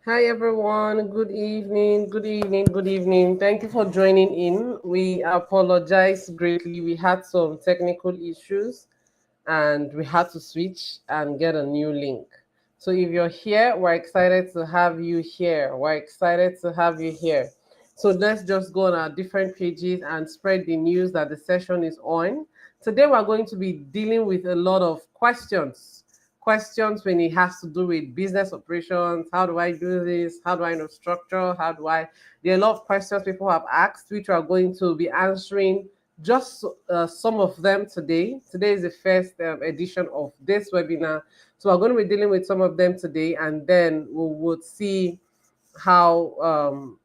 Hi everyone, good evening, good evening, good evening. Thank you for joining in. We apologize greatly. We had some technical issues and we had to switch and get a new link. So if you're here, we're excited to have you here. We're excited to have you here. So let's just go on our different pages and spread the news that the session is on. Today we're going to be dealing with a lot of questions when it has to do with business operations. How do I do this? How do I know structure? How do I? There are a lot of questions people have asked, which we are going to be answering just some of them today. Today is the first edition of this webinar. So we're going to be dealing with some of them today, and then we would see how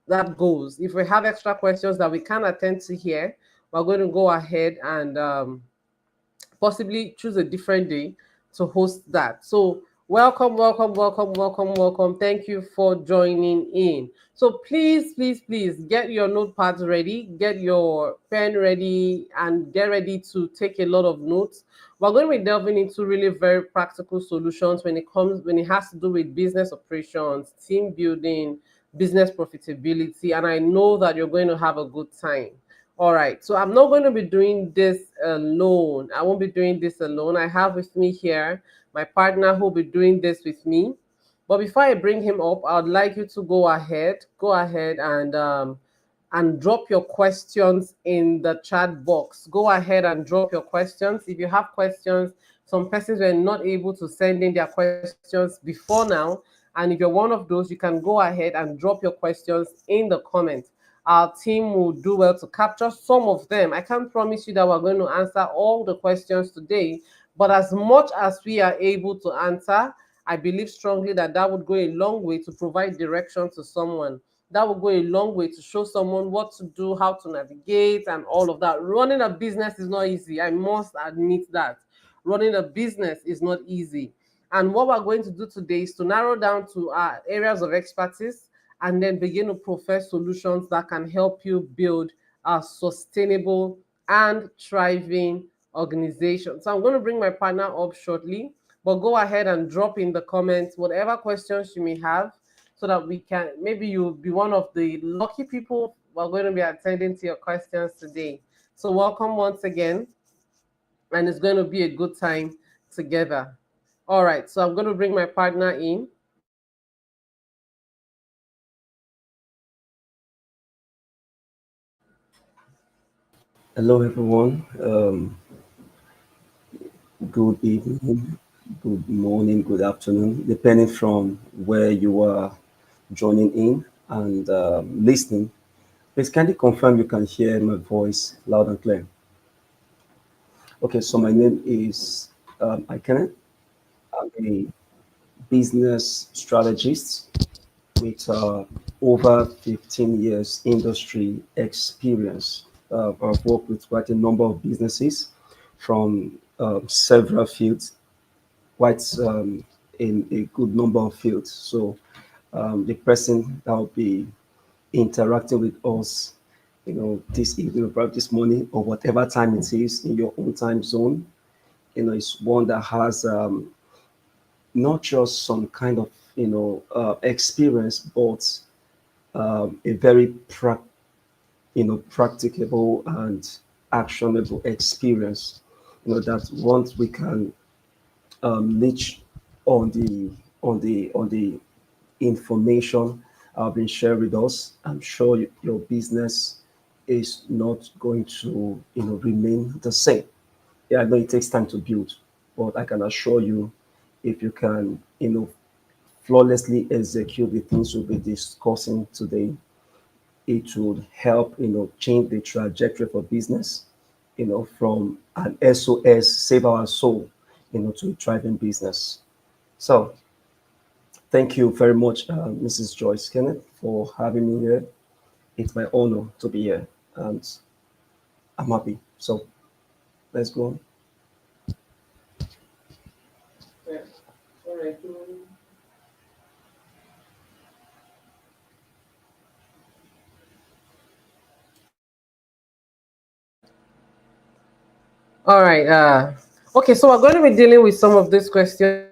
that goes. If we have extra questions that we can attend to here, we're going to go ahead and possibly choose a different day to host that. So welcome, welcome, welcome, welcome, welcome. Thank you for joining in. So please get your notepads ready, get your pen ready, and get ready to take a lot of notes. We're going to be delving into really very practical solutions when it has to do with business operations, team building, business profitability, and I know that you're going to have a good time. All right, so I'm not going to be doing this alone. I won't be doing this alone. I have with me here my partner who will be doing this with me. But before I bring him up, I would like you to go ahead and drop your questions in the chat box. Go ahead and drop your questions. If you have questions, some persons were not able to send in their questions before now. And if you're one of those, you can go ahead and drop your questions in the comments. Our team will do well to capture some of them. I can't promise you that we're going to answer all the questions today, but as much as we are able to answer, I believe strongly that that would go a long way to provide direction to someone. That will go a long way to show someone what to do, how to navigate, and all of that. Running a business is not easy. I must admit that. Running a business is not easy. And what we're going to do today is to narrow down to our areas of expertise and then begin to profess solutions that can help you build a sustainable and thriving organization. So I'm going to bring my partner up shortly, but go ahead and drop in the comments whatever questions you may have so that we can, maybe you'll be one of the lucky people who are going to be attending to your questions today. So welcome once again, and it's going to be a good time together. All right, so I'm going to bring my partner in. Hello, everyone. Good evening, good morning, good afternoon, depending from where you are joining in and listening. Please kindly confirm you can hear my voice loud and clear. Okay, so my name is Ikene. I'm a business strategist with over 15 years industry experience. I've worked with quite a number of businesses from several fields, quite in a good number of fields. So the person that will be interacting with us, this evening or probably this morning or whatever time it is in your own time zone, is one that has not just some kind of, experience, but a very practicable and actionable experience. That once we can leech on the information been shared with us, I'm sure your business is not going to remain the same. Yeah, I know it takes time to build, but I can assure you, if you can flawlessly execute the things we'll be discussing today, it would help change the trajectory for business, from an SOS, save our soul, to a thriving business. So thank you very much, Mrs. Joyce Kenneth, for having me here. It's my honor to be here, and I'm happy. So let's go on. Yeah. All right. All right. Okay, so we're going to be dealing with some of these questions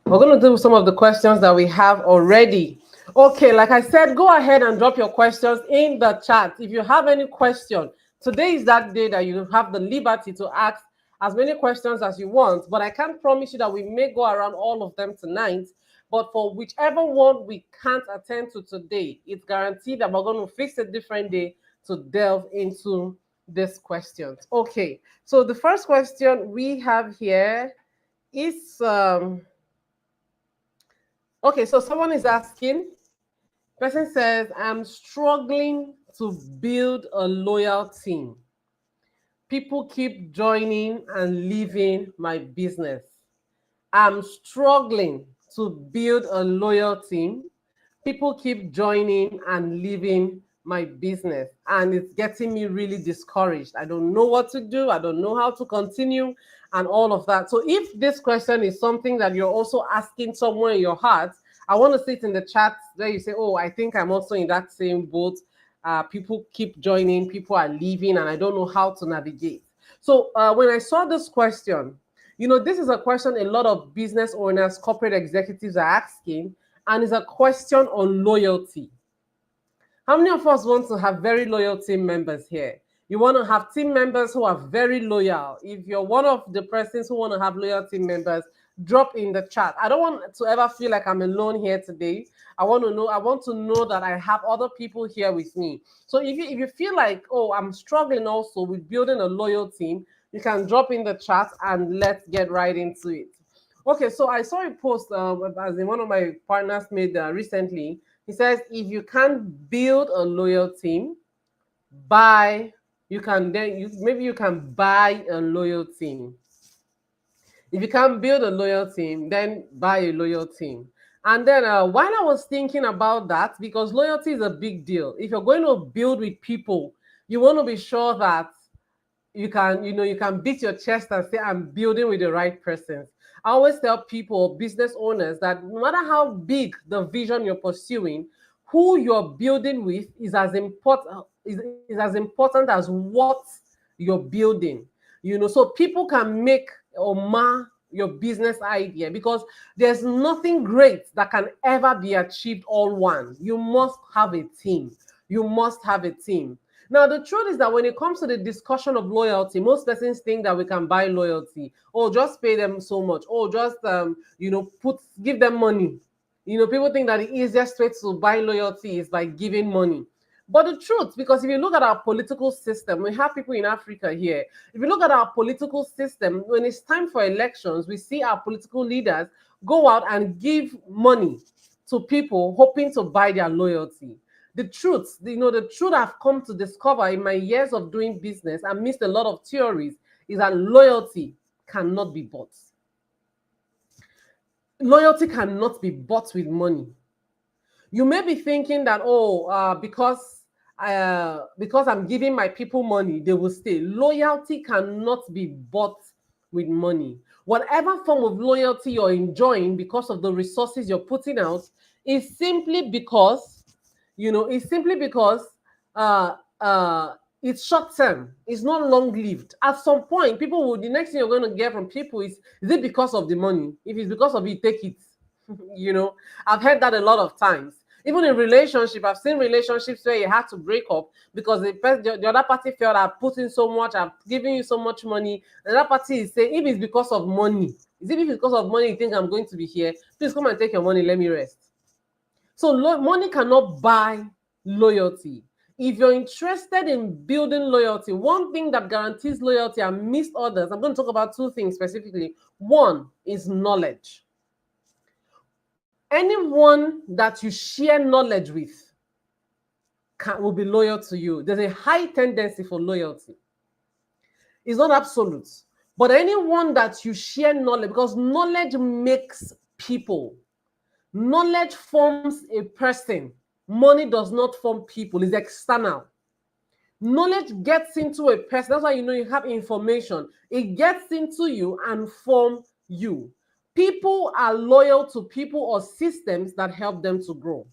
We're going to do some of the questions that we have already. Okay, like I said, go ahead and drop your questions in the chat. If you have any question, today is that day that you have the liberty to ask as many questions as you want, but I can't promise you that we may go around all of them tonight. But for whichever one we can't attend to today, it's guaranteed that we're going to fix a different day to delve into these questions. Okay, so the first question we have here is okay, so someone is asking, person says, I'm struggling to build a loyal team. People keep joining and leaving my business. I'm struggling to build a loyal team. People keep joining and leaving my business, and it's getting me really discouraged. I don't know what to do. I don't know how to continue and all of that. So if this question is something that you're also asking somewhere in your heart, I want to see it in the chat where you say, oh, I think I'm also in that same boat. People keep joining, people are leaving, and I don't know how to navigate. So when I saw this question, you know, this is a question a lot of business owners, corporate executives are asking, and it's a question on loyalty. How many of us want to have very loyal team members here? You want to have team members who are very loyal. If you're one of the persons who want to have loyal team members, drop in the chat. I don't want to ever feel like I'm alone here today. I want to know that I have other people here with me. So if you feel like, oh, I'm struggling also with building a loyal team, you can drop in the chat and let's get right into it. Okay, so I saw a post as in one of my partners made recently. He says, if you can't build a loyal team, maybe you can buy a loyal team. If you can't build a loyal team, then buy a loyal team. And then while I was thinking about that, because loyalty is a big deal. If you're going to build with people, you want to be sure that you can beat your chest and say, I'm building with the right persons. I always tell people, business owners, that no matter how big the vision you're pursuing, who you're building with is as important as what you're building. So people can make or mar your business idea, because there's nothing great that can ever be achieved all one. You must have a team. You must have a team. Now, the truth is that when it comes to the discussion of loyalty, most persons think that we can buy loyalty. Oh, just pay them so much. Oh, just give them money. People think that the easiest way to buy loyalty is by giving money. But the truth, because if you look at our political system, we have people in Africa here. If you look at our political system, when it's time for elections, we see our political leaders go out and give money to people hoping to buy their loyalty. The truth I've come to discover in my years of doing business and missed a lot of theories is that loyalty cannot be bought. Loyalty cannot be bought with money. You may be thinking that, because I'm giving my people money, they will stay. Loyalty cannot be bought with money. Whatever form of loyalty you're enjoying because of the resources you're putting out is simply because it's short term. It's not long lived. At some point, the next thing you're going to get from people is it because of the money? If it's because of it, take it. I've heard that a lot of times. Even in relationship, I've seen relationships where you had to break up because the other party felt I've put in so much, I've given you so much money. The other party is saying, if it's because of money, if it's because of money, you think I'm going to be here, please come and take your money, let me rest. So money cannot buy loyalty. If you're interested in building loyalty, one thing that guarantees loyalty and missed others, I'm going to talk about two things specifically. One is knowledge. Anyone that you share knowledge with will be loyal to you. There's a high tendency for loyalty. It's not absolute, but anyone that you share knowledge, because knowledge makes people. Knowledge forms a person. Money does not form people. It's external. Knowledge gets into a person. That's why you have information. It gets into you and forms you. People are loyal to people or systems that help them to grow.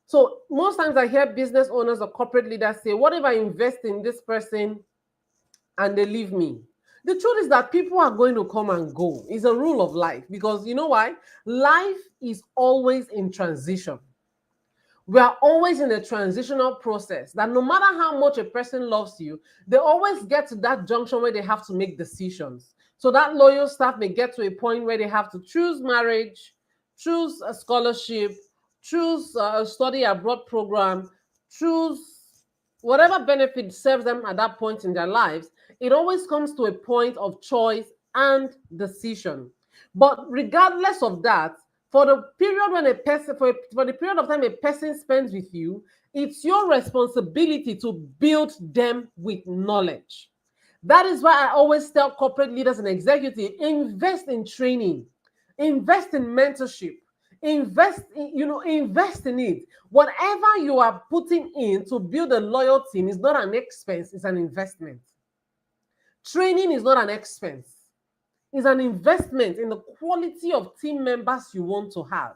So most times I hear business owners or corporate leaders say, what if I invest in this person and they leave me? The truth is that people are going to come and go. It's a rule of life, because you know why? Life is always in transition. We are always in a transitional process, that no matter how much a person loves you, they always get to that junction where they have to make decisions. So that loyal staff may get to a point where they have to choose marriage, choose a scholarship, choose a study abroad program, choose whatever benefit serves them at that point in their lives. It always comes to a point of choice and decision. But regardless of that, for the period when a person for the period of time a person spends with you, it's your responsibility to build them with knowledge. That is why I always tell corporate leaders and executives, invest in training, invest in mentorship, invest in it. Whatever you are putting in to build a loyal team is not an expense, it's an investment. Training is not an expense, is an investment in the quality of team members you want to have.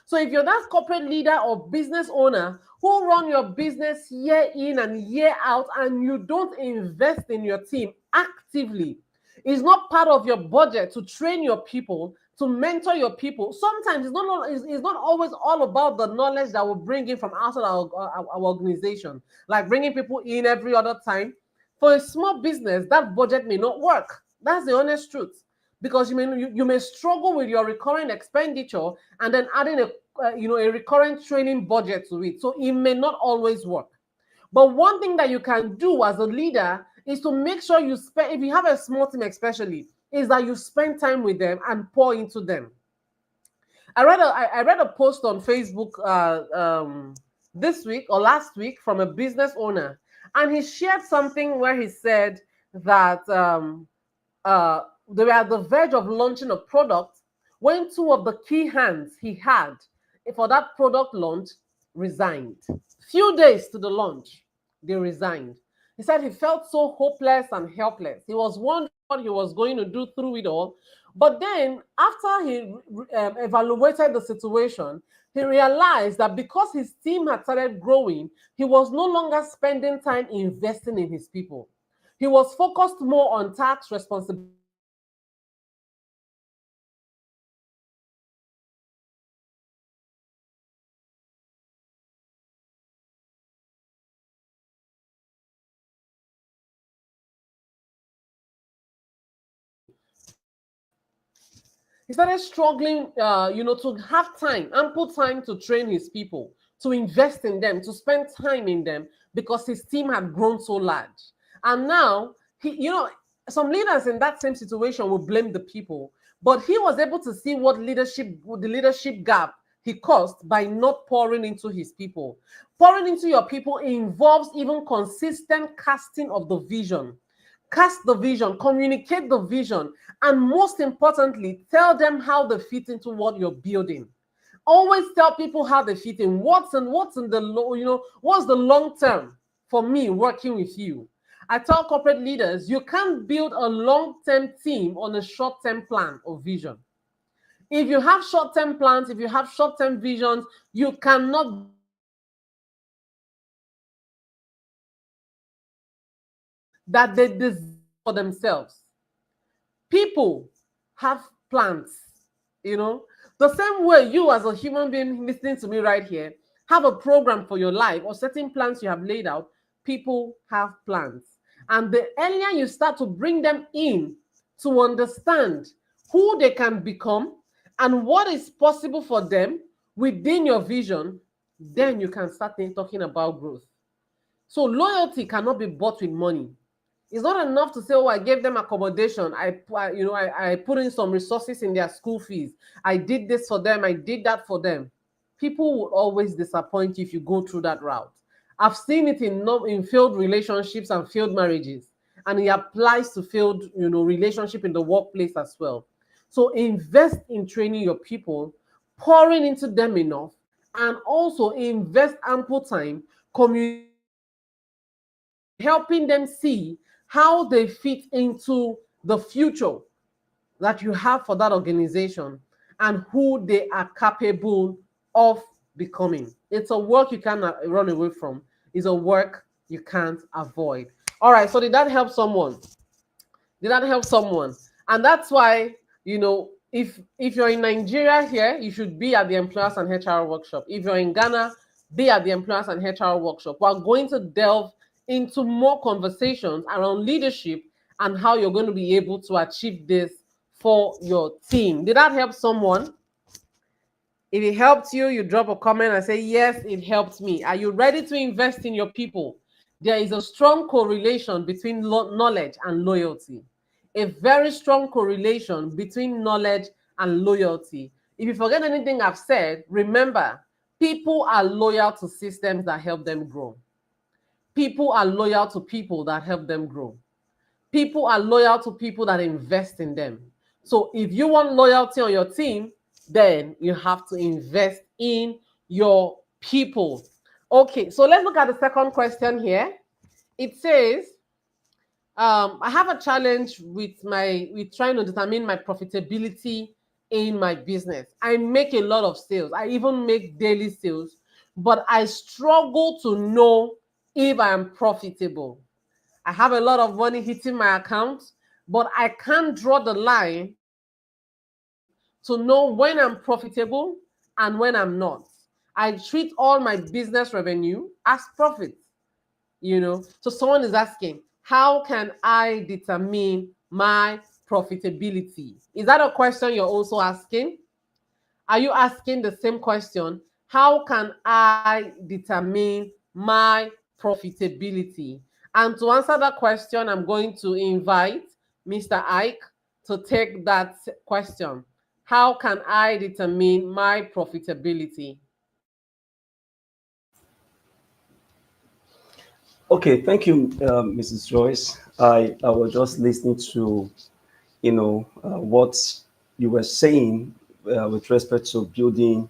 So if you're that corporate leader or business owner who run your business year in and year out, and you don't invest in your team actively, it's not part of your budget to train your people, to mentor your people. Sometimes it's not always all about the knowledge that will bring in from outside our organization, like bringing people in every other time. For a small business, that budget may not work. That's the honest truth, because you may struggle with your recurring expenditure and then adding a recurrent training budget to it. So it may not always work. But one thing that you can do as a leader is to make sure you spend, if you have a small team especially, is that you spend time with them and pour into them. I read a post on Facebook this week or last week from a business owner, and he shared something where he said that they were at the verge of launching a product when two of the key hands he had for that product launch resigned. Few days to the launch, they resigned. He said he felt so hopeless and helpless. He was wondering what he was going to do through it all. But then, after he evaluated the situation, he realized that because his team had started growing, he was no longer spending time investing in his people. He was focused more on tax responsibility. He started struggling, to have time, ample time to train his people, to invest in them, to spend time in them, because his team had grown so large. And now, some leaders in that same situation will blame the people, but he was able to see the leadership gap he caused by not pouring into his people. Pouring into your people involves even consistent casting of the vision. Cast the vision, communicate the vision, and most importantly, tell them how they fit into what you're building. Always tell people how they fit in. What's the what's the long term for me working with you? I tell corporate leaders, you can't build a long-term team on a short-term plan or vision. If you have short-term plans, if you have short-term visions, you cannot that they deserve for themselves. People have plans, the same way you as a human being listening to me right here have a program for your life or certain plans you have laid out. People have plans. And the earlier you start to bring them in to understand who they can become and what is possible for them within your vision, then you can start talking about growth. So loyalty cannot be bought with money. It's not enough to say, oh, I gave them accommodation. I put in some resources in their school fees. I did this for them. I did that for them. People will always disappoint you if you go through that route. I've seen it in failed relationships and failed marriages, and it applies to failed, relationship in the workplace as well. So invest in training your people, pouring into them enough, and also invest ample time communicating, helping them see how they fit into the future that you have for that organization and who they are capable of becoming. It's a work you cannot run away from. It's a work you can't avoid. All right, so did that help someone? Did that help someone? And that's why, if you're in Nigeria here, you should be at the employers and HR workshop. If you're in Ghana, be at the employers and HR workshop. We're going to delve into more conversations around leadership and how you're going to be able to achieve this for your team. Did that help someone? If it helped you, you drop a comment and say, yes, it helped me. Are you ready to invest in your people? There is a strong correlation between knowledge and loyalty. A very strong correlation between knowledge and loyalty. If you forget anything I've said, remember, people are loyal to systems that help them grow. People are loyal to people that help them grow. People are loyal to people that invest in them. So if you want loyalty on your team, then you have to invest in your people. Okay, so let's look at the second question here. It says, I have a challenge with trying to determine my profitability in my business. I make a lot of sales. I even make daily sales, but I struggle to know if I am profitable. I have a lot of money hitting my account, but I can't draw the line to know when I'm profitable and when I'm not. I treat all my business revenue as profit. So someone is asking, how can I determine my profitability? Is that a question you're also asking? Are you asking the same question? How can I determine my profitability? And to answer that question, I'm going to invite Mr. Ike to take that question. How can I determine my profitability? Okay, thank you, Mrs. Joyce. I was just listening to, what you were saying with respect to building,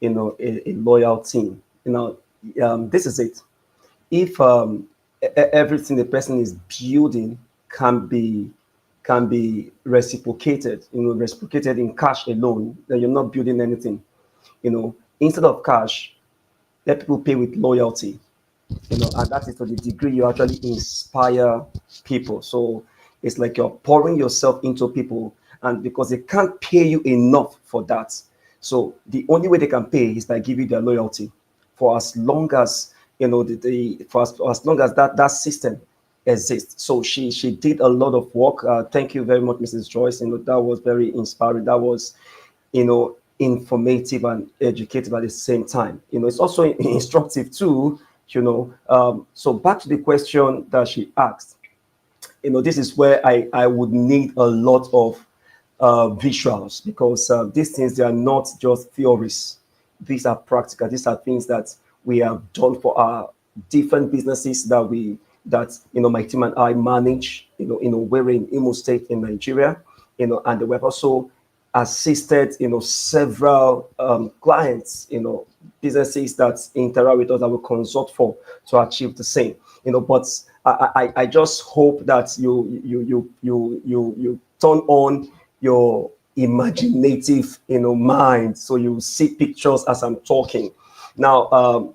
a loyal team. This is it. If everything the person is building can be reciprocated in cash alone, then you're not building anything. Instead of cash, let people pay with loyalty. And that is to the degree you actually inspire people. So it's like you're pouring yourself into people, and because they can't pay you enough for that, so the only way they can pay is by giving their loyalty. For as long as for as long as that system exists. So she did a lot of work. Thank you very much, Mrs. Joyce. That was very inspiring. That was informative and educative at the same time. It's also instructive too. So back to the question that she asked. This is where I would need a lot of visuals, because these things, they are not just theories. These are practical. These are things that we have done for our different businesses that my team and I manage. We're in Imo State in Nigeria. And we've also assisted several clients, businesses that interact with us, that we consult for to achieve the same. But I just hope that you turn on your imaginative mind, so you see pictures as I'm talking. Now,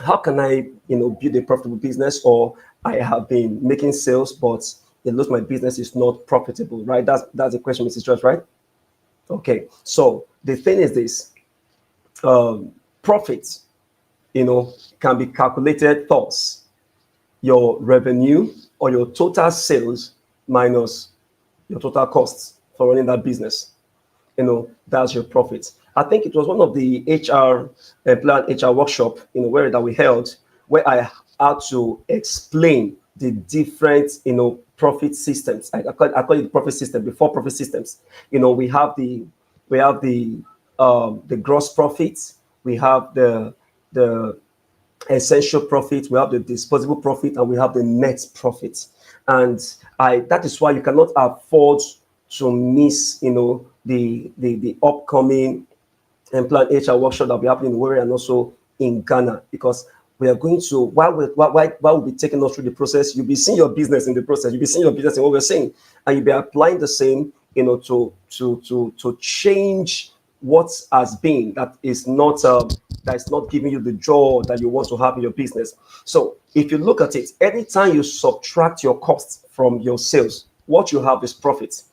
how can I build a profitable business? Or I have been making sales, but it looks my business is not profitable, right? That's the question, Mrs. George, right? Okay, so the thing is this: profit, can be calculated thus your revenue or your total sales minus your total costs for running that business. That's your profit. I think it was one of the plan HR workshop, where that we held, where I had to explain the different, profit systems. I call it the profit system, before profit systems. We have the gross profits, we have the essential profit, we have the disposable profit, and we have the net profit. And that is why you cannot afford to miss, the upcoming Plan HR workshop that will be happening in Warrior and also in Ghana, because we are going to, while we'll be taking us through the process, you'll be seeing your business in the process, you'll be seeing your business in what we're saying, and you'll be applying the same, to change what has been that is not giving you the joy that you want to have in your business. So if you look at it, anytime you subtract your costs from your sales, what you have is profit.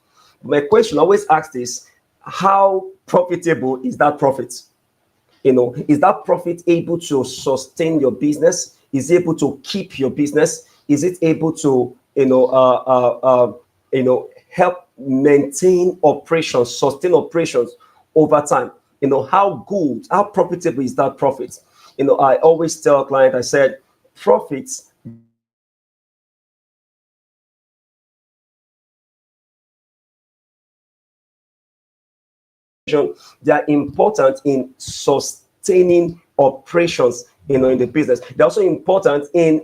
My question always asked is, how profitable is that profit? Is that profit able to sustain your business? Is it able to keep your business? Is it able to, help maintain operations, sustain operations over time? How good, how profitable is that profit? I always tell clients, I said, profits they are important in sustaining operations in the business. They're also important in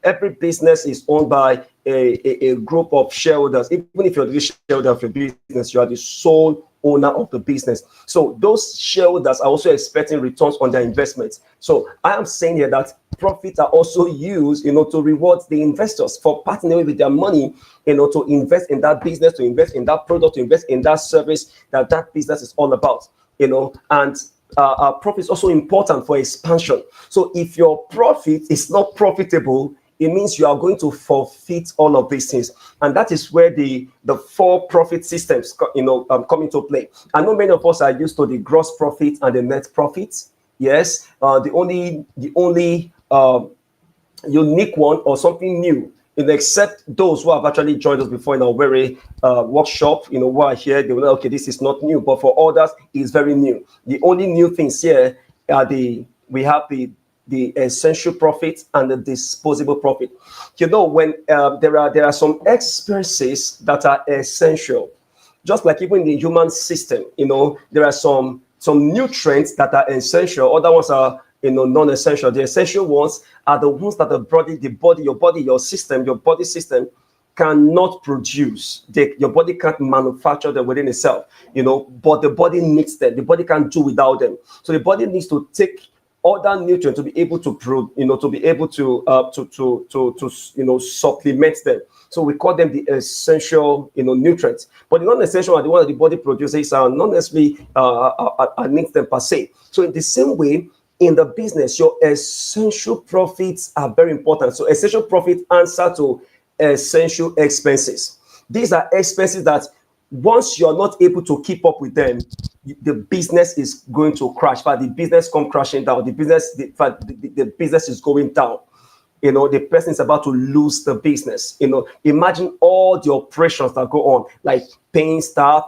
every business is owned by a group of shareholders. Even if you're the shareholder of your business, you are the sole owner of the business. So those shareholders are also expecting returns on their investments. So I am saying here that profits are also used to reward the investors for partnering with their money, to invest in that business, to invest in that product, to invest in that service that business is all about. And profit is also important for expansion. So if your profit is not profitable, it means you are going to forfeit all of these things. And that is where the four profit systems come into play. I know many of us are used to the gross profit and the net profit. Yes, the only unique one or something new, except those who have actually joined us before in our very workshop, who are here, they will know, okay, this is not new, but for others, it's very new. The only new things here are we have the essential profit and the disposable profit. When there are some expenses that are essential, just like even in the human system, there are some nutrients that are essential, other ones are non-essential. The essential ones are the ones that your body system cannot produce. Your body can't manufacture them within itself, but the body needs them. The body can't do without them. So the body needs to take other nutrients to be able to supplement them. So we call them the essential nutrients. But the non-essential are the ones that the body produces are not necessarily needs them per se. So in the same way, in the business, your essential profits are very important. So essential profit answer to essential expenses. These are expenses that once you're not able to keep up with them, the business is going to crash. But the business come crashing down. The business is going down. The person is about to lose the business. Imagine all the operations that go on, like paying staff,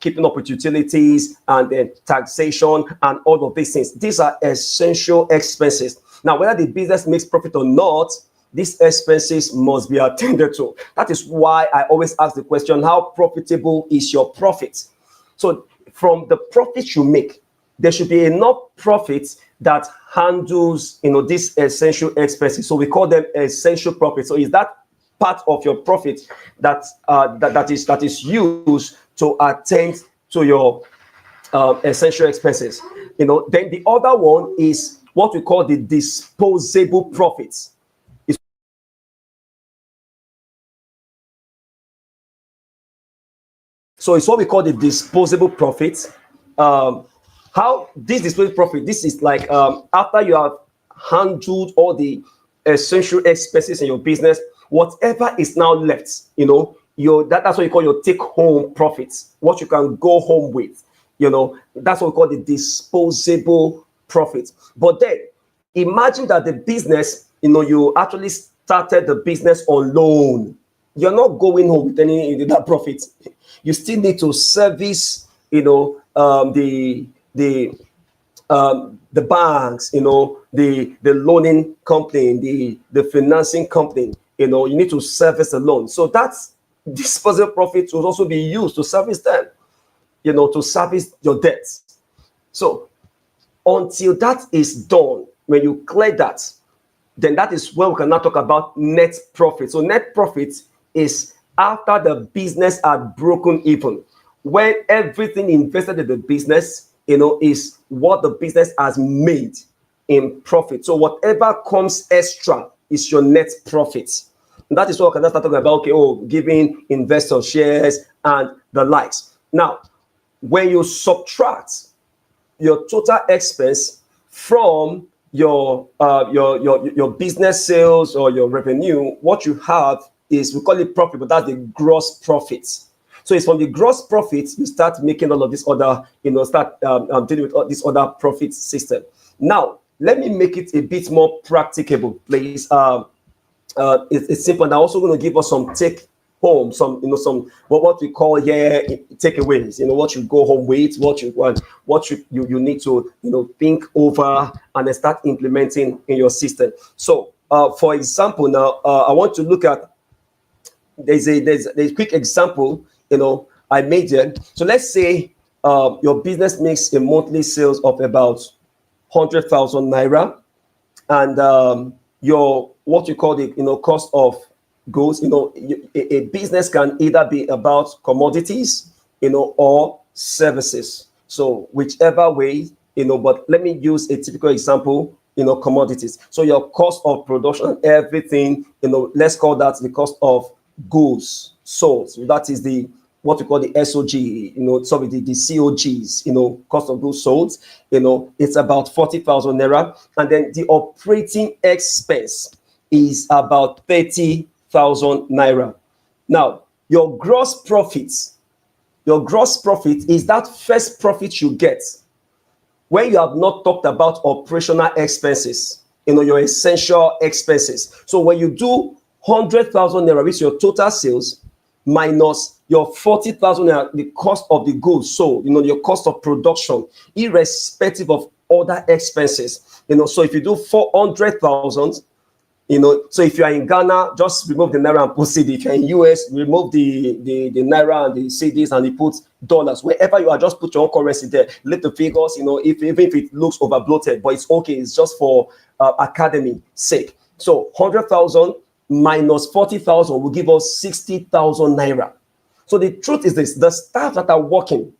keeping up with utilities and then taxation and all of these things. These are essential expenses. Now, whether the business makes profit or not, these expenses must be attended to. That is why I always ask the question, how profitable is your profit? So from the profits you make, there should be enough profits that handles these essential expenses. So we call them essential profits. So is that part of your profit that is used to attend to your essential expenses? Then the other one is what we call the disposable profits. So it's what we call the disposable profits. How this disposable profit, this is like after you have handled all the essential expenses in your business, whatever is now left, that's what you call your take-home profits, what you can go home with. That's what we call the disposable profits. But then imagine that the business, you actually started the business on loan. You're not going home with any that profit. You still need to service, the banks, the loaning company, the financing company. You need to service the loan. So that's disposable profit will also be used to service them, to service your debts. So until that is done, when you clear that, then that is when we can now talk about net profit. So net profit is after the business had broken even, when everything invested in the business, is what the business has made in profit. So whatever comes extra is your net profit. And that is what we can start talking about. Okay, giving investors shares and the likes. Now, when you subtract your total expense from your business sales or your revenue, what you have is, we call it profit, but that's the gross profit. So it's from the gross profit you start making all of this other, start dealing with all this other profit system. Now, let me make it a bit more practicable, please. It's simple. And I'm also going to give us some take home, some what we call here takeaways. What you go home with, what you want, what you need to think over and then start implementing in your system. So, for example, now I want to look at there's a quick example I made there. So let's say your business makes a monthly sales of about 100,000 naira, and your what you call the cost of goods. A business can either be about commodities or services. So whichever way, but let me use a typical example, commodities. So your cost of production, everything, let's call that the cost of goods sold. So that is the what we call the SOG, the COGs, cost of goods sold, it's about 40,000 naira. And then the operating expense is about 30,000 naira. Now, your gross profit is that first profit you get when you have not talked about operational expenses, your essential expenses. So when you do 100,000 naira, which is your total sales, minus your 40,000 naira, the cost of the goods sold, your cost of production, irrespective of other expenses. So if you do 400,000, so if you are in Ghana, just remove the naira and put CD. If you're in US, remove the naira and the CDs and you put dollars. Wherever you are, just put your own currency there. Let the figures, even if it looks over bloated, but it's okay. It's just for academy sake. So 100,000 minus 40,000 will give us 60,000 naira. So the truth is this: the staff that are working,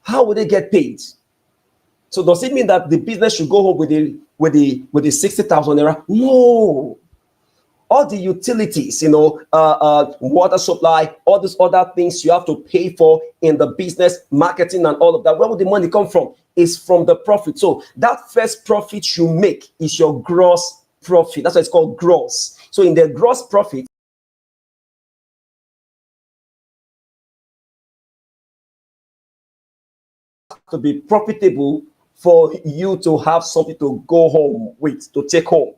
how will they get paid? So does it mean that the business should go home with the 60,000 naira? No. All the utilities, water supply, all these other things you have to pay for in the business, marketing and all of that. Where would the money come from? It's from the profit. So that first profit you make is your gross profit. That's why it's called gross. So in the gross profit, to be profitable for you to have something to go home with, to take home.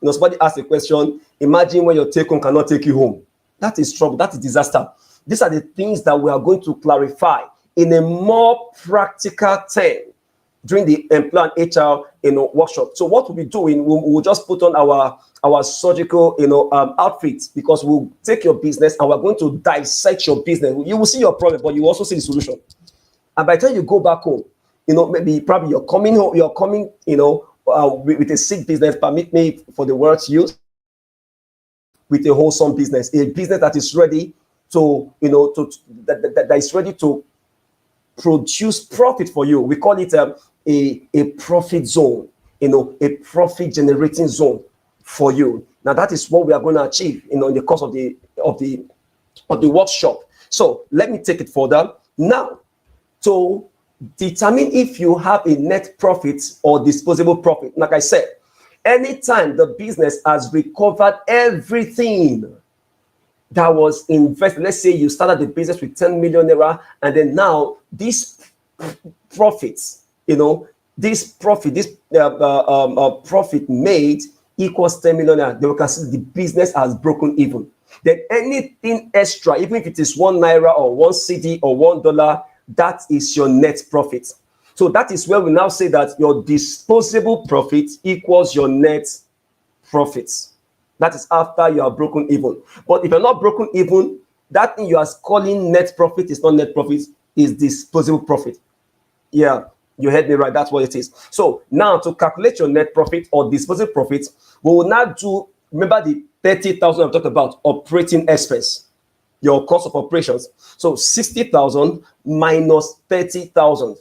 Somebody asked a question. Imagine when your take home cannot take you home. That is trouble. That is disaster. These are the things that we are going to clarify in a more practical term during the employee and HR workshop. So what we'll be doing, we'll just put on our surgical outfits, because we'll take your business and we're going to dissect your business. You will see your problem, but you also see the solution. And by the time you go back home, probably you're coming home, with a sick business, permit me for the words used, with a wholesome business, a business that is ready to, that is ready to produce profit for you. We call it a profit zone, a profit generating zone for you. Now that is what we are going to achieve, in the course of the workshop. So let me take it further now. To determine if you have a net profit or disposable profit, like I said, anytime the business has recovered everything that was invested, let's say you started the business with 10 million naira, and then now this profits, this profit made equals 10 million naira, then we can see the business has broken even. Then anything extra, even if it is 1 naira or 1 CD or $1, that is your net profit. So that is where we now say that your disposable profit equals your net profits. That is after you are broken even. But if you're not broken even, that thing you are calling net profit is not net profit, is disposable profit. Yeah, you heard me right. That's what it is. So now to calculate your net profit or disposable profit, we will now do, remember the 30,000 I've talked about, operating expense, your cost of operations. So 60,000 minus 30,000.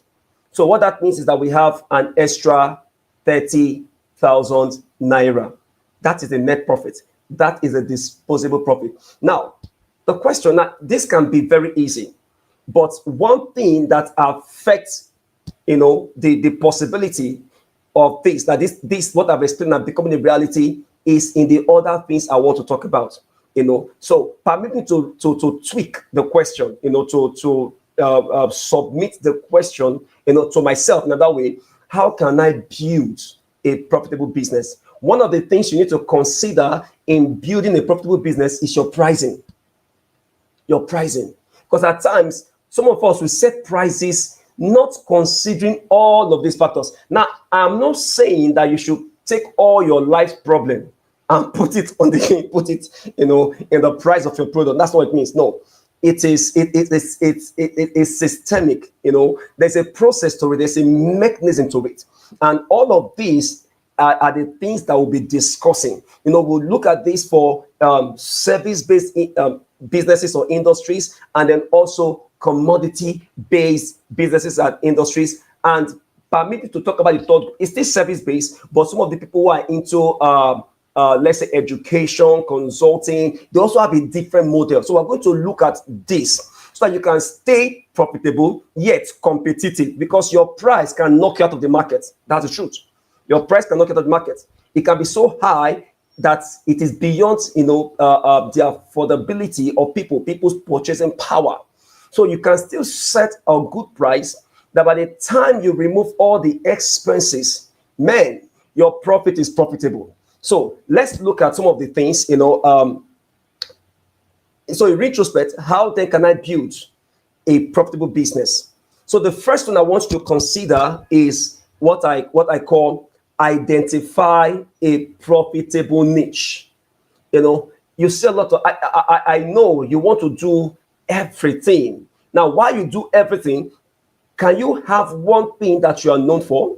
So what that means is that we have an extra 30,000 naira. That is the net profit. That is a disposable profit. Now, the question, this can be very easy, but one thing that affects, the possibility of this, that this what I've explained and becoming a reality, is in the other things I want to talk about. So permit me to tweak the question, to submit the question, to myself in another way. How can I build a profitable business? One of the things you need to consider in building a profitable business is your pricing. Your pricing. Because at times, some of us will set prices not considering all of these factors. Now, I'm not saying that you should take all your life's problem and put it in the price of your product. That's what it means. No, it is systemic. There's a process to it. There's a mechanism to it, and all of these are the things that we'll be discussing. We'll look at this for service-based businesses or industries, and then also commodity-based businesses and industries. And permit me to talk about the third. It's still service-based, but some of the people who are into let's say education, consulting, they also have a different model. So we're going to look at this so that you can stay profitable yet competitive, because your price can knock you out of the market. That's the truth. Your price can knock you out of the market. It can be so high that it is beyond the affordability of people's purchasing power. So you can still set a good price that by the time you remove all the expenses, man, your profit is profitable. So let's look at some of the things, so in retrospect, how then can I build a profitable business? So the first one I want you to consider is what I call identify a profitable niche. You see a lot of, I know you want to do everything. Now, while you do everything, can you have one thing that you are known for,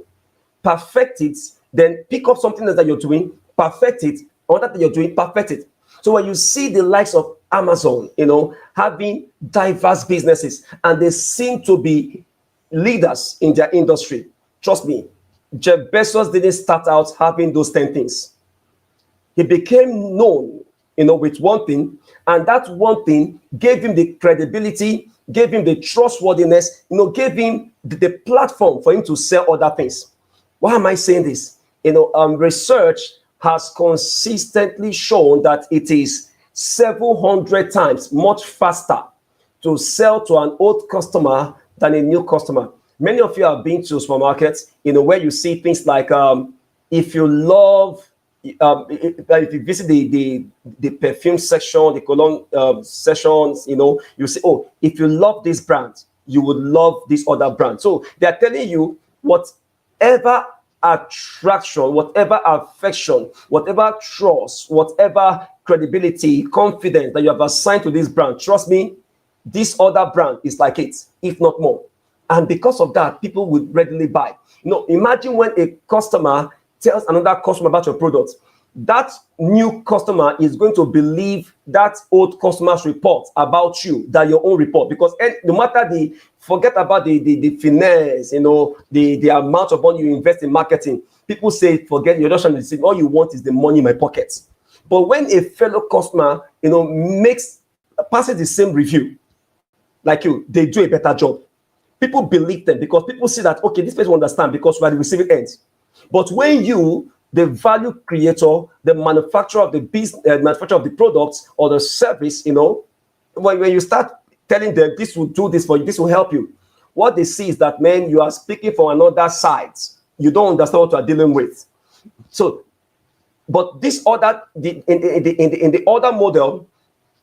perfect it, then pick up something else that you're doing, perfect it, or that you're doing, perfect it. So when you see the likes of Amazon, having diverse businesses, and they seem to be leaders in their industry, trust me, Jeff Bezos didn't start out having those 10 things. He became known, with one thing, and that one thing gave him the credibility, gave him the trustworthiness, gave him the platform for him to sell other things. Why am I saying this? Research has consistently shown that it is several hundred times much faster to sell to an old customer than a new customer. Many of you have been to supermarkets, where you see things like, if you love, if you visit the perfume section, the cologne sections, you say, oh, if you love this brand, you would love this other brand. So they are telling you whatever attraction, whatever affection, whatever trust, whatever credibility, confidence that you have assigned to this brand, trust me, this other brand is like it, if not more. And because of that, people will readily buy. Imagine when a customer tells another customer about your product, that new customer is going to believe that old customer's report about you than your own report, because no matter forget about the finesse, the amount of money you invest in marketing. People say, forget, you're just trying to deceive. All you want is the money in my pocket. But when a fellow customer, passes the same review like you, they do a better job. People believe them because people see that, okay, this person will understand because we are the receiving end. But when you, the value creator, the manufacturer of the business, manufacturer of the products or the service, when you start telling them this will do this for you, this will help you, what they see is that, man, you are speaking from another side. You don't understand what you are dealing with. So, but this other, in the other model,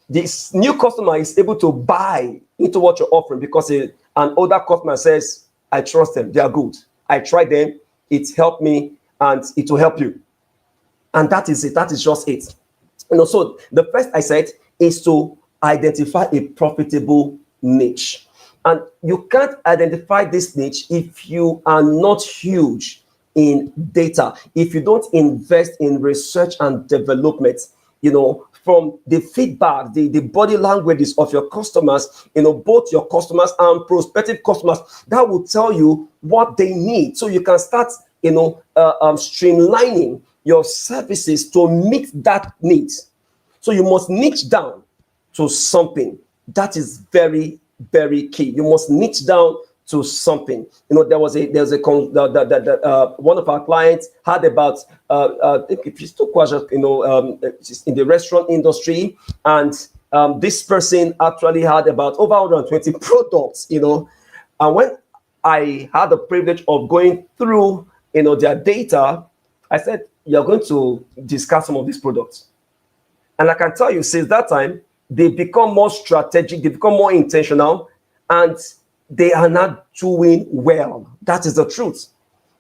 this new customer is able to buy into what you're offering because an older customer says, I trust them, they are good. I tried them, it helped me, and it will help you. And that is it. That is just it. So the first I said is to identify a profitable niche. And you can't identify this niche if you are not huge in data, if you don't invest in research and development, from the feedback, the body languages of your customers, both your customers and prospective customers, that will tell you what they need. So you can start, streamlining your services to meet that need. So you must niche down to something. That is very, very key. You must niche down to something. One of our clients had about if it's too question, in the restaurant industry, and this person actually had about over 120 products, and when I had the privilege of going through, their data, I said, you're going to discuss some of these products. And I can tell you, since that time, they've become more strategic, they become more intentional, and they are not doing well. That is the truth.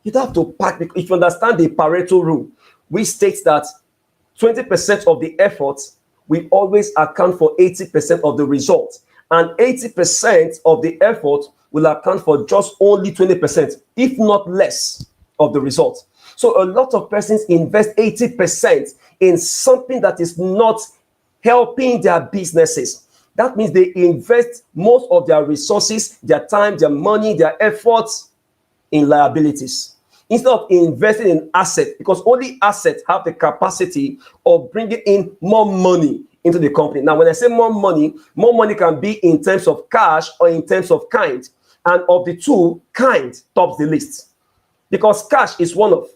You don't have to pack. If you understand the Pareto rule, which states that 20% of the effort we always account for 80% of the result, and 80% of the effort will account for just only 20%, if not less, of the result. So a lot of persons invest 80% in something that is not helping their businesses. That means they invest most of their resources, their time, their money, their efforts in liabilities, instead of investing in assets, because only assets have the capacity of bringing in more money into the company. Now, when I say more money can be in terms of cash or in terms of kind. And of the two, kind tops the list, because cash is one of.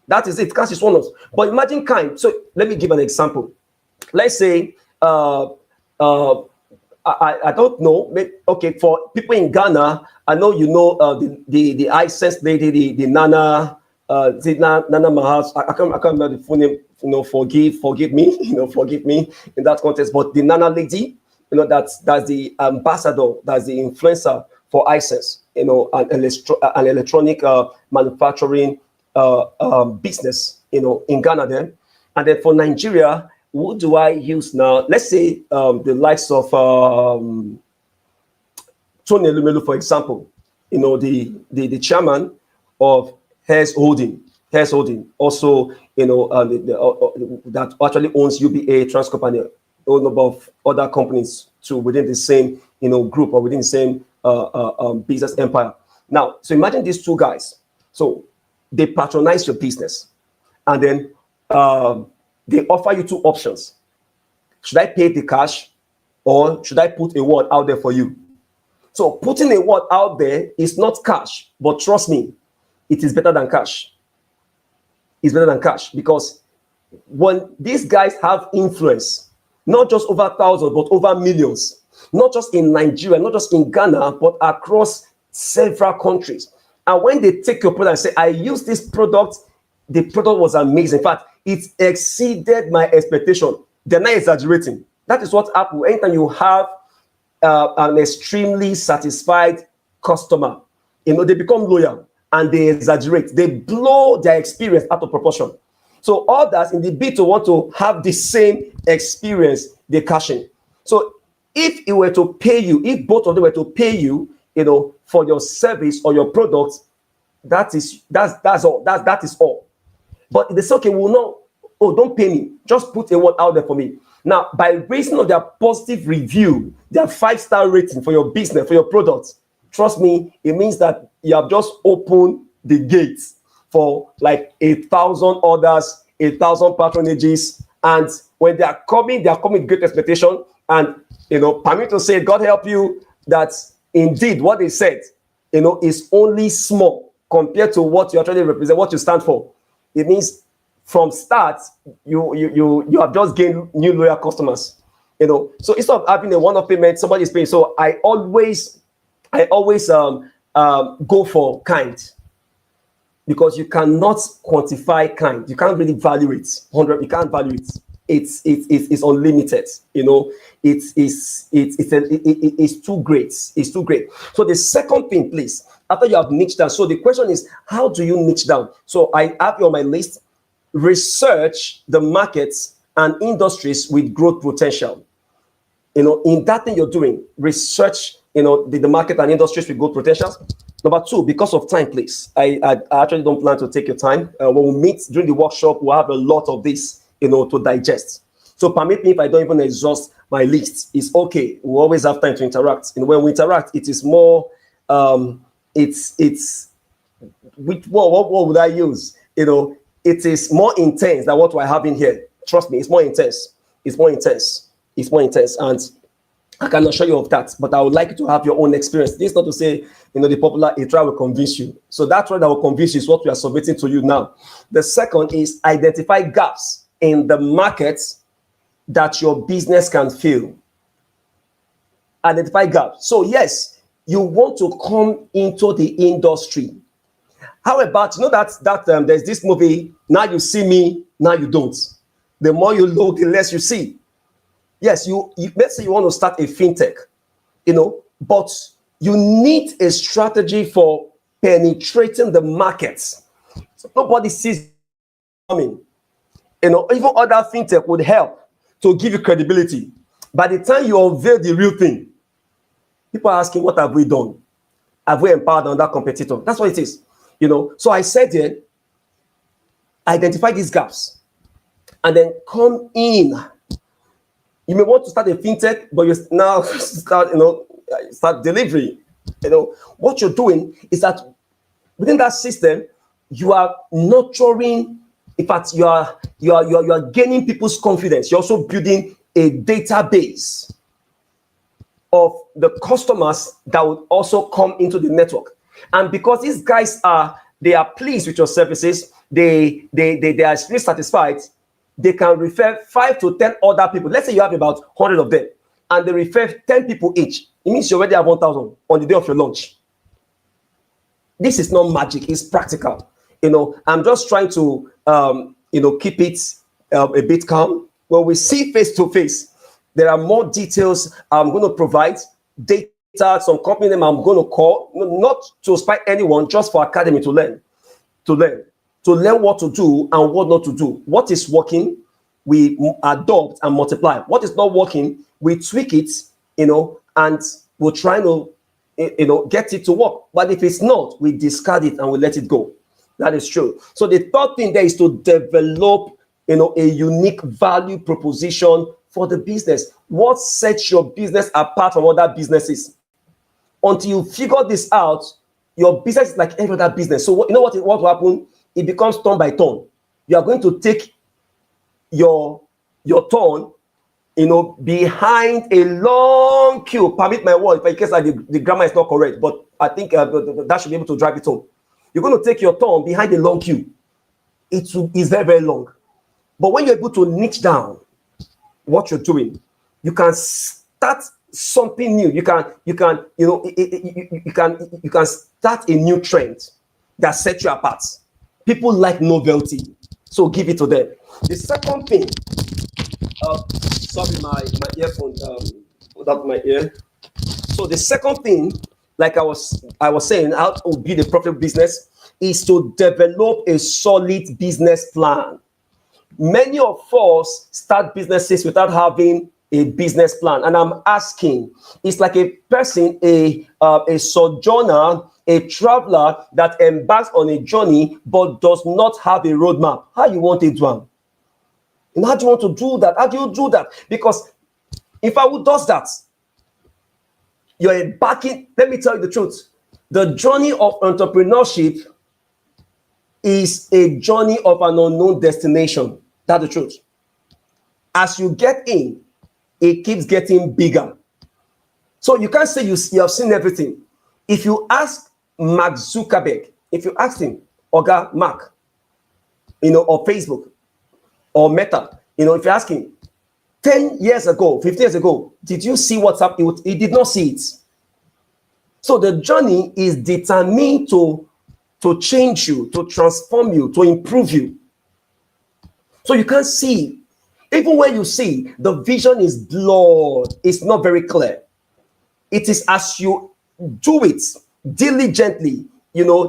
That is it. Cash is one of. But imagine kind. So let me give an example. Let's say, I don't know. Okay, for people in Ghana, I know the Isense lady, the Nana, Nana Mahas. I can't remember the full name. Forgive me. Forgive me in that context. But the Nana lady, that's the ambassador, that's the influencer for Isense, an electronic manufacturing business, in Ghana then. And then for Nigeria, who do I use now? Let's say the likes of Tony Elumelu, for example, the chairman of Hairs Holding, also, that actually owns UBA Transcorp and a number of other companies too within the same, group or within the same business empire. Now, so imagine these two guys. So they patronize your business, and then they offer you two options. Should I pay the cash, or should I put a word out there for you? So putting a word out there is not cash, but trust me, it is better than cash. It's better than cash, because when these guys have influence, not just over thousands, but over millions, not just in Nigeria, not just in Ghana, but across several countries. And when they take your product and say, I use this product, the product was amazing. In fact, it exceeded my expectation. They're not exaggerating. That is what happens anytime you have an extremely satisfied customer. They become loyal and they exaggerate. They blow their experience out of proportion. So others, in the bid to want to have the same experience, they cash in. So if it were to pay you, if both of them were to pay you, for your service or your product, that's all. That is all. But they say, okay, well, no, don't pay me. Just put a word out there for me. Now, by reason of their positive review, their 5-star rating for your business, for your products, trust me, it means that you have just opened the gates for like 1,000 orders, 1,000 patronages. And when they are coming with great expectation. And, permit to say, God help you, that indeed what they said, is only small compared to what you actually represent, what you stand for. It means from start, you have just gained new loyal customers. So instead of having a one-off payment, somebody is paying. So I always go for kind, because you cannot quantify kind. You can't really value it. 100, you can't value it. It's unlimited. It's too great. It's too great. So the second thing, please, after you have niched down. So the question is, how do you niche down? So I have you on my list. Research the markets and industries with growth potential. In that thing you're doing, research, the market and industries with growth potential. Number two, because of time, please. I actually don't plan to take your time. When we meet during the workshop, we'll have a lot of this, to digest. So permit me if I don't even exhaust my list. It's okay. We always have time to interact. When we interact, it is more, what would I use? It is more intense than what we're having here. Trust me, it's more intense. It's more intense. And I can assure you of that, but I would like you to have your own experience. This is not to say, the popular a trial will convince you. So that trial that will convince you is what we are submitting to you now. The second is identify gaps in the market that your business can fill. Identify gaps. So yes, you want to come into the industry. How about, that there's this movie, Now You See Me, Now You Don't. The more you look, the less you see. Yes, you let's say you want to start a fintech, but you need a strategy for penetrating the markets. So nobody sees coming. Even other fintech would help to give you credibility. By the time you unveil the real thing, people are asking, what have we done? Have we empowered another competitor? That's what it is. So I said here, identify these gaps and then come in. You may want to start a fintech, but you now start delivery. What you're doing is that within that system, you are nurturing. In fact, you are gaining people's confidence. You're also building a database of the customers that would also come into the network. And because these guys are pleased with your services, they are extremely satisfied. They can refer 5 to 10 other people. Let's say you have about 100 of them, and they refer 10 people each. It means you already have 1,000 on the day of your launch. This is not magic; it's practical. I'm just trying to keep it a bit calm. When we see face to face, there are more details I'm going to provide. Data, some company name I'm going to call, not to spy anyone, just for Academy to learn what to do and what not to do. What is working, we adopt and multiply. What is not working, we tweak it, and we're trying to, get it to work. But if it's not, we discard it and we let it go. That is true. So the third thing there is to develop, a unique value proposition for the business. What sets your business apart from other businesses? Until you figure this out, your business is like every other business. So what will happen? It becomes turn by turn. You are going to take your turn, behind a long queue. Permit my word, in case the grammar is not correct, but I think that should be able to drive it home. You're going to take your turn behind a long queue. It is very, very long. But when you're able to niche down what you're doing, you can start something new. You can start a new trend that sets you apart. People like novelty, so give it to them. The second thing, sorry, my earphone, without my ear. So the second thing, like I was saying, how to build a profitable business is to develop a solid business plan. Many of us start businesses without having a business plan, and I'm asking, it's like a person, a sojourner, a traveler that embarks on a journey but does not have a roadmap. How you want it done? And how do you want to do that? How do you do that? Because if I would does that, you're embarking. Let me tell you the truth. The journey of entrepreneurship is a journey of an unknown destination. That's the truth. As you get in, it keeps getting bigger. So you can't say you have seen everything. If you ask Mark Zuckerberg, if you ask him, Oga Mark, or Facebook, or Meta, if you ask him, 10 years ago, 15 years ago, did you see what's up? He did not see it. So the journey is determined to change you, to transform you, to improve you. So you can't see. Even when you see, the vision is blurred. It's not very clear. It is as you do it diligently,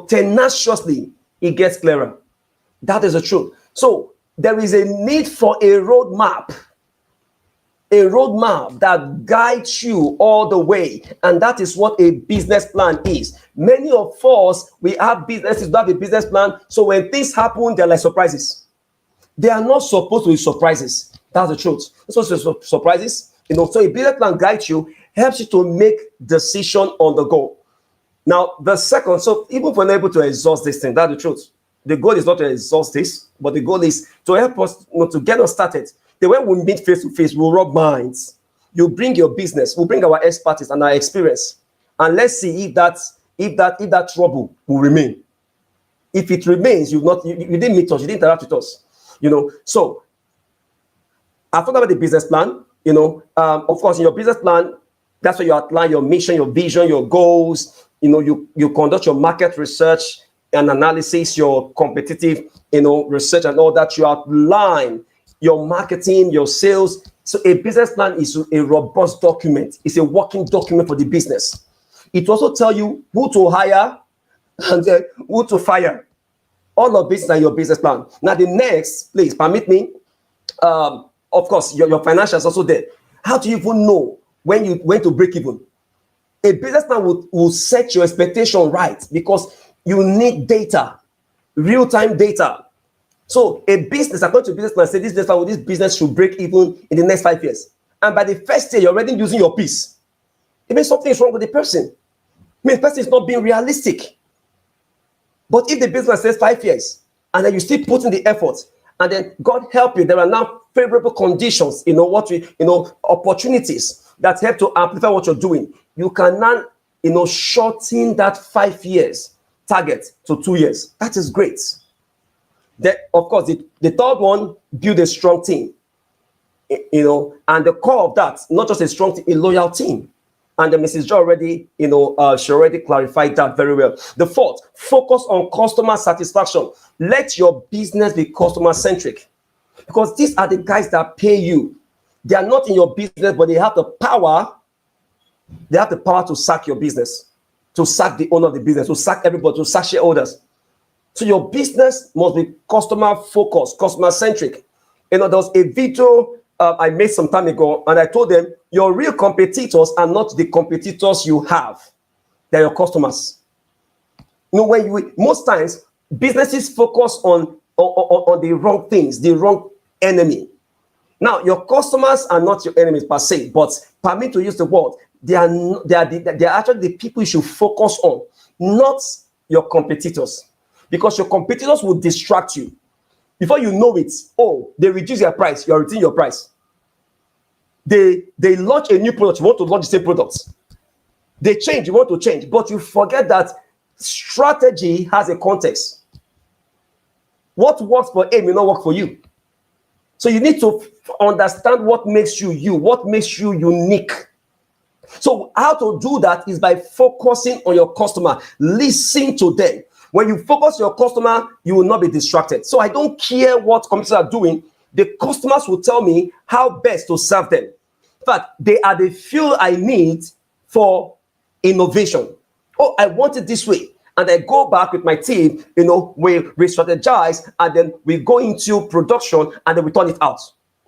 tenaciously, it gets clearer. That is the truth. So there is a need for a roadmap that guides you all the way. And that is what a business plan is. Many of us, we have businesses, don't have a business plan. So when things happen, they're like surprises. They are not supposed to be surprises. That's the truth. So surprises, so a business plan guides you, helps you to make decision on the go. Now, the second, so even if we're not able to exhaust this thing, that's the truth. The goal is not to exhaust this, but the goal is to help us, to get us started. The way we meet face to face, we'll rub minds. You bring your business, we'll bring our expertise and our experience, and let's see if that trouble will remain. If it remains, you didn't meet us, you didn't interact with us. So I thought about the business plan. Of course, in your business plan, that's where you outline your mission, your vision, your goals. You conduct your market research and analysis, your competitive, research and all that. You outline your marketing, your sales. So a business plan is a robust document. It's a working document for the business. It also tells you who to hire and who to fire. All of this is in your business plan. Now, the next, please permit me. Of course, your financials also there. How do you even know when to break even? A business plan will set your expectation right, because you need data, real-time data. So a business, according to business plan, say this business should break even in the next 5 years. And by the first year, you're already using your piece. It means something is wrong with the person. It means the person is not being realistic. But if the business says 5 years, and then you still put in the effort, and then God help you, there are now favorable conditions, opportunities that help to amplify what you're doing. You can now, shorten that 5 years target to 2 years. That is great. Then, of course, the third one, build a strong team. And the core of that, not just a strong team, a loyal team. And the Mrs. Jo already, she already clarified that very well. The fourth, focus on customer satisfaction. Let your business be customer centric, because these are the guys that pay you. They are not in your business, but they have the power. They have the power to sack your business, to sack the owner of the business, to sack everybody, to sack shareholders. So your business must be customer focused, customer centric. There was a video I made some time ago, and I told them, your real competitors are not the competitors you have. They're your customers. Most times, businesses focus on the wrong things, the wrong enemy. Now, your customers are not your enemies per se, but permit to use the word. They are actually the people you should focus on, not your competitors. Because your competitors will distract you. Before you know it, they reduce their price, you are reducing your price. They launch a new product, you want to launch the same product. They change, you want to change, but you forget that strategy has a context. What works for A may not work for you. So you need to understand what makes you you, what makes you unique. So how to do that is by focusing on your customer. Listen to them. When you focus on your customer, you will not be distracted. So I don't care what companies are doing. The customers will tell me how best to serve them. In fact, they are the fuel I need for innovation. I want it this way. And I go back with my team, we re-strategize, and then we go into production, and then we turn it out.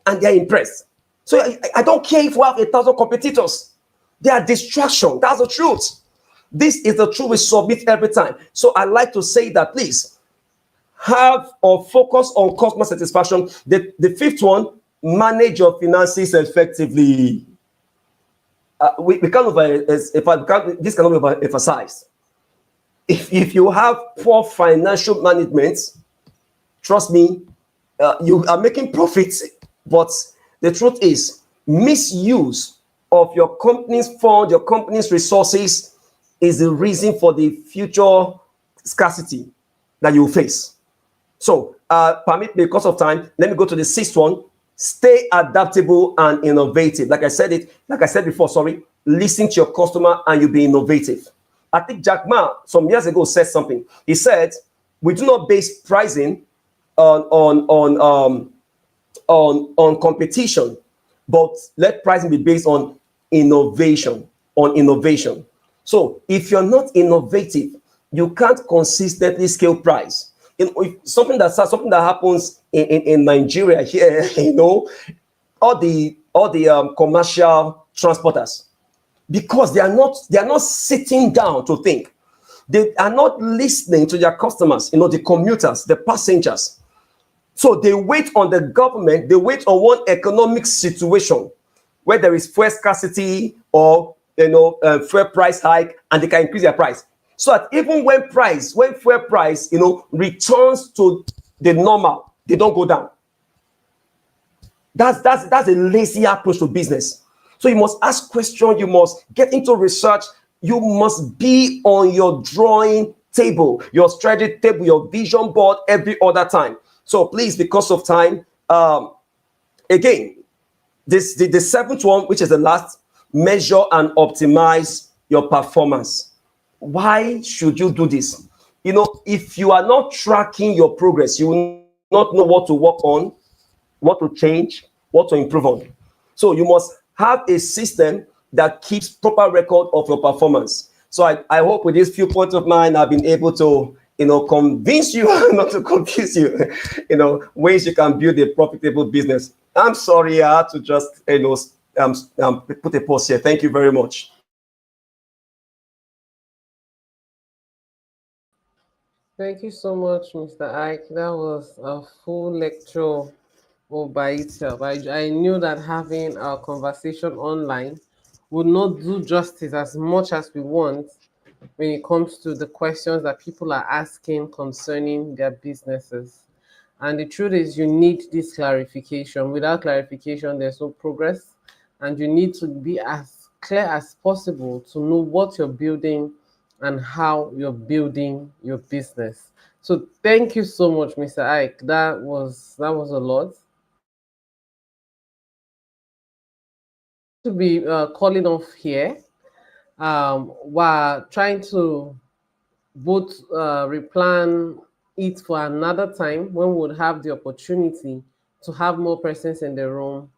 And they're impressed. So I don't care if we have 1,000 competitors. They are distraction. That's the truth. This is the truth we submit every time. So I like to say that, please, have or focus on customer satisfaction. The fifth one, manage your finances effectively. This cannot be overemphasized. If you have poor financial management, trust me, you are making profits. But the truth is, misuse of your company's fund, your company's resources is the reason for the future scarcity that you face. So, permit me, because of time, let me go to the sixth one. Stay adaptable and innovative. Like I said before, listen to your customer and you'll be innovative. I think Jack Ma, some years ago, said something. He said, we do not base pricing on competition, but let pricing be based on innovation, So if you're not innovative, you can't consistently scale price. If something that happens in Nigeria here, all the commercial transporters, because they are not sitting down to think. They are not listening to their customers, the commuters, the passengers. So they wait on the government, they wait on one economic situation where there is fuel scarcity or fuel price hike, and they can increase their price. So that even when fuel price, returns to the normal, they don't go down. That's a lazy approach to business. So you must ask questions, you must get into research, you must be on your drawing table, your strategy table, your vision board every other time. So please, because of time, again, the seventh one, which is the last, measure and optimize your performance. Why should you do this? If you are not tracking your progress, you will not know what to work on, what to change, what to improve on. So you must have a system that keeps proper record of your performance. So I hope with these few points of mine, I've been able to, convince you, not to confuse you, ways you can build a profitable business. I'm sorry, I had to just, put a pause here. Thank you very much. Thank you so much, Mr. Ike. That was a full lecture all by itself. I knew that having our conversation online would not do justice as much as we want when it comes to the questions that people are asking concerning their businesses. And the truth is, you need this clarification. Without clarification, there's no progress. And you need to be as clear as possible to know what you're building and how you're building your business. So thank you so much, Mr. Ike. That was a lot. To be calling off here. We're trying to both replan it for another time when we would have the opportunity to have more persons in the room,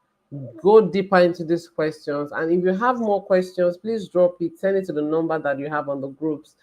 go deeper into these questions. And if you have more questions, please drop it, send it to the number that you have on the groups.